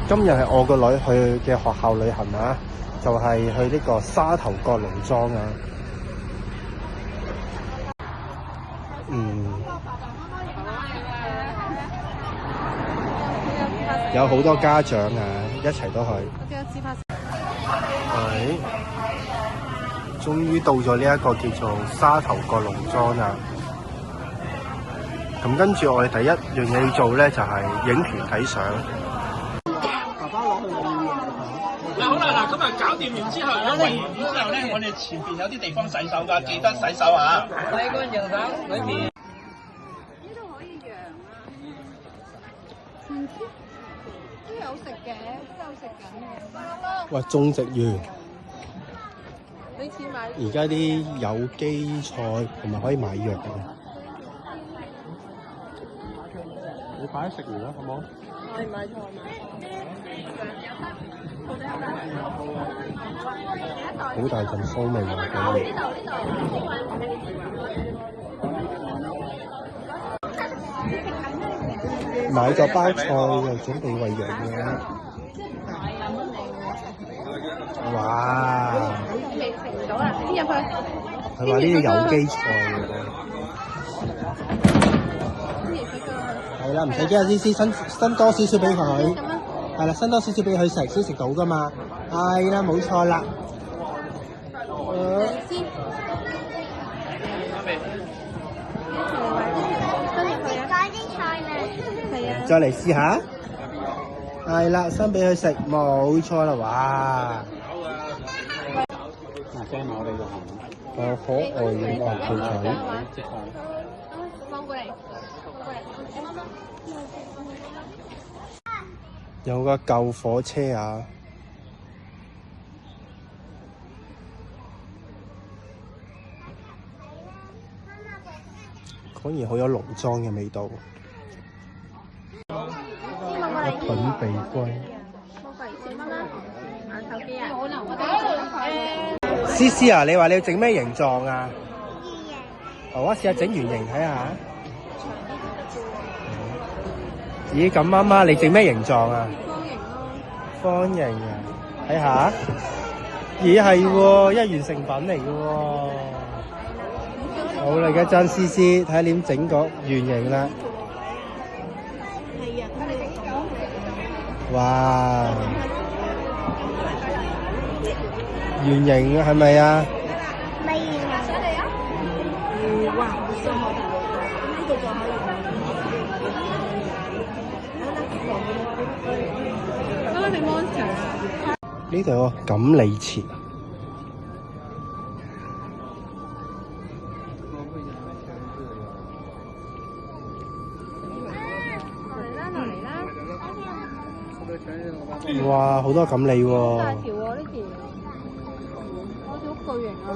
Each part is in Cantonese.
今日係我個女去嘅學校旅行啊，就係去呢個沙頭角農莊啊。有好多家長啊，一齊都去。係，終於到咗呢一個叫做沙頭角農莊啦。咁跟住我哋第一樣嘢要做咧，就係影團睇相。嗱好啦，嗱咁啊搞掂完之後，圍完之後咧，我哋前邊有啲地方洗手㗎，記得洗手啊！洗乾淨手裏邊。呢度可以養啊？唔知都有食嘅，都有食緊嘅。哇，種植園！你錢買？而家啲有機菜同埋可以買藥嘅。你快啲食完啦，好冇？我唔買菜好大陣騷味喎！買咗包菜又準備餵養嘅。哇！未食唔到啦，先入去。佢話呢啲有機菜嚟嘅。係啦，唔使驚啊！思伸多少少俾佢。係啦，伸多少少俾佢食先食到㗎嘛。係啦，冇錯啦。再嚟試下。係啦，伸俾佢食，冇錯啦，哇！驚我哋個行，可愛嘅白兔仔。放過嚟，有個救火車啊！果然好有農莊嘅味道。一盾避龜。思思啊，你話你要整咩形狀啊？我試下整圓形睇下。咦，咁媽媽你整咩形狀啊？方形啊，睇下。咦係喎，一完成品嚟嘅喎。好啦，而家爭思思睇下點整個圓形啦。哇！圓形係咪啊？未圓形上嚟啊！哇，好深啊！呢度就係嗰個地方場。呢度有個錦鯉池。哇，好多錦鯉喎！大條喎呢條，好似好巨型啊！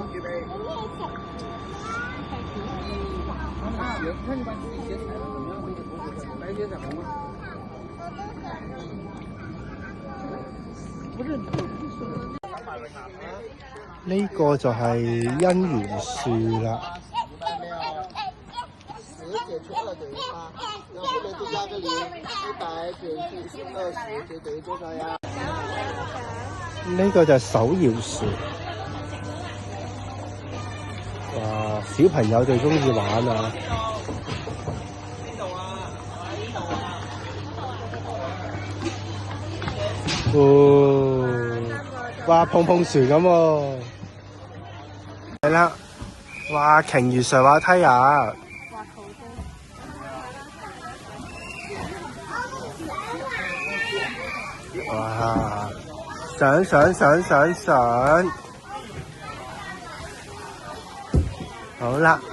呢個就係姻緣樹啦。呢個就係手搖樹。哇！小朋友最中意玩啊！哦！哇！碰碰船咁喎。係啦！哇！鯨魚上滑梯啊！哇！上！好啦〜